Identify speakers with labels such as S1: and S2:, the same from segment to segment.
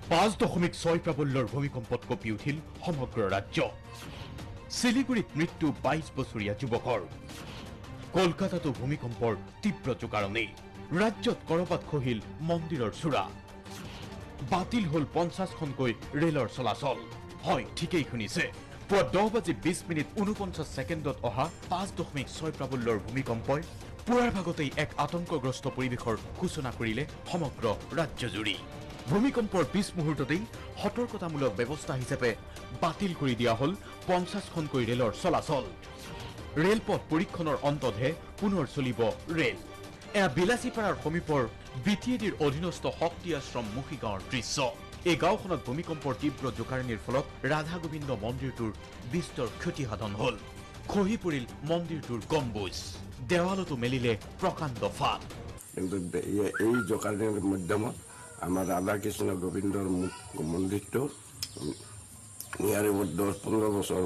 S1: 5.6 প্ৰাবল্যৰ ভূমিকম্পত কঁপি উঠিল সমগ্ৰ ৰাজ্য। শিলিগুড়িত মৃত্যু 22 বছৰীয়া যুৱকৰ। কলকাতাতো ভূমিকম্পৰ তীব্ৰ জোকাৰণি। ৰাজ্যত কৰবাত খহিল মন্দিৰৰ চূড়া। বাতিল হল 50খনকৈ ৰেলৰ চলাচল। হয়, ঠিকেই শুনিছে। পুৱা 10:20:49 অহা 5.6 প্ৰাবল্যৰ ভূমিকম্পই পুৱাৰ ভাগতেই এক আতংকগ্ৰস্ত পৰিৱেশৰ সূচনা কৰিলে সমগ্ৰ ৰাজ্যজুৰি। ভূমিকম্পৰ পিছ মুহূৰ্ততেই সতৰ্কতামূলক ব্যৱস্থা হিচাপে বাতিল কৰি দিয়া হল 50খনকৈ ৰেলৰ চলাচল। ৰেলপথ পৰীক্ষণৰ অন্ততহে পুনৰ চলিব ৰেল। এয়া বিলাসীপাৰাৰ সমীপৰ বিটিএডিৰ অধীনস্থ শক্তি আশ্ৰম মুখিগাঁৱৰ দৃশ্য। এই গাঁওখনত ভূমিকম্পৰ তীব্ৰ জোকাৰণিৰ ফলত ৰাধা গোবিন্দ মন্দিৰটোৰ বিস্তৰ ক্ষতিসাধন হল। খহি পৰিল মন্দিৰটোৰ গম্বুজ। দেৱালতো মেলিলে প্ৰকাণ্ড ফাট।
S2: কিন্তু এই জোকাৰণিৰ মাধ্যমত আমাৰ ৰাধা কৃষ্ণ গোবিন্দৰ মন্দিৰটো ইয়াৰে 10-15 বছৰ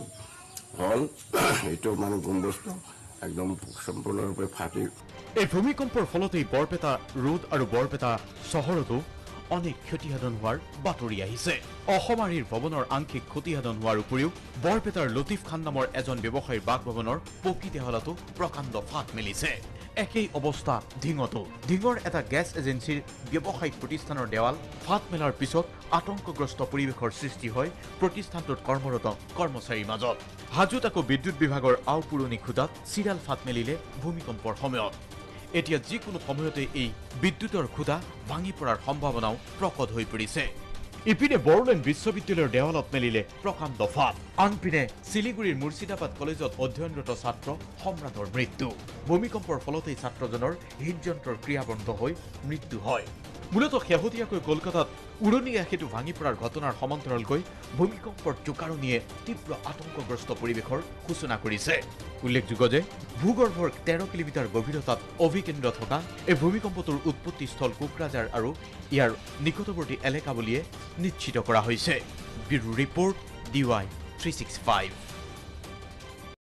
S2: হল। এইটো মানে গম্বুজটো একদম সম্পূৰ্ণৰূপে ফাটি।
S1: এই ভূমিকম্পৰ ফলতেই বৰপেটা ৰোড আৰু বৰপেটা চহৰতো অনেক ক্ষতিসাধন হোৱাৰ বাতৰি আহিছে। অসমাৰীৰ ভৱনৰ আংশিক ক্ষতিসাধন হোৱাৰ উপৰিও বৰপেটাৰ লতিফ খান নামৰ এজন ব্যৱসায়ীৰ বাসভৱনৰ পকী দেৱালতো প্ৰকাণ্ড ফাট মেলিছে। একেই অৱস্থা ধিঙতো। ধিঙৰ এটা গেছ এজেঞ্চিৰ ব্যৱসায়িক প্ৰতিষ্ঠানৰ দেৱাল ফাট মেলাৰ পিছত আতংকগ্ৰস্ত পৰিৱেশৰ সৃষ্টি হয় প্ৰতিষ্ঠানটোত কৰ্মৰত কৰ্মচাৰীৰ মাজত। হাজোত আকৌ বিদ্যুৎ বিভাগৰ আওপুৰণি খুঁটাত চিৰাল ফাট মেলিলে ভূমিকম্পৰ সময়ত। এতিয়া যিকোনো সময়তে এই বিদ্যুতৰ খুঁটা ভাঙি পৰাৰ সম্ভাৱনাও প্ৰকট হৈ পৰিছে। ইপিনে বড়োলেণ্ড বিশ্ববিদ্যালয়ৰ দেৱালত মেলিলে প্ৰকাণ্ড ফাট। আনপিনে শিলিগুড়িৰ মুৰ্ছিদাবাদ কলেজত অধ্যয়নৰত ছাত্ৰ সম্ৰাটৰ মৃত্যু। ভূমিকম্পৰ ফলতেই ছাত্ৰজনৰ হৃদযন্ত্ৰৰ ক্ৰিয়া বন্ধ হৈ মৃত্যু হয়। মূলতঃ শেহতীয়াকৈ কলকাতাত উৰণীয়া সেতু ভাঙি পৰাৰ ঘটনাৰ সমান্তৰালকৈ ভূমিকম্পৰ জোকাৰণিয়ে তীব্ৰ আতংকগ্ৰস্ত পৰিৱেশৰ সূচনা কৰিছে। উল্লেখযোগ্য যে ভূগৰ্ভৰ 13 কিলোমিটাৰ গভীৰতাত অভিকেন্দ্ৰ থকা এই ভূমিকম্পটোৰ উৎপত্তিস্থল কোকৰাঝাৰ আৰু ইয়াৰ নিকটৱৰ্তী এলেকা বুলিয়ে নিশ্চিত কৰা হৈছে। Bureau report DY 365।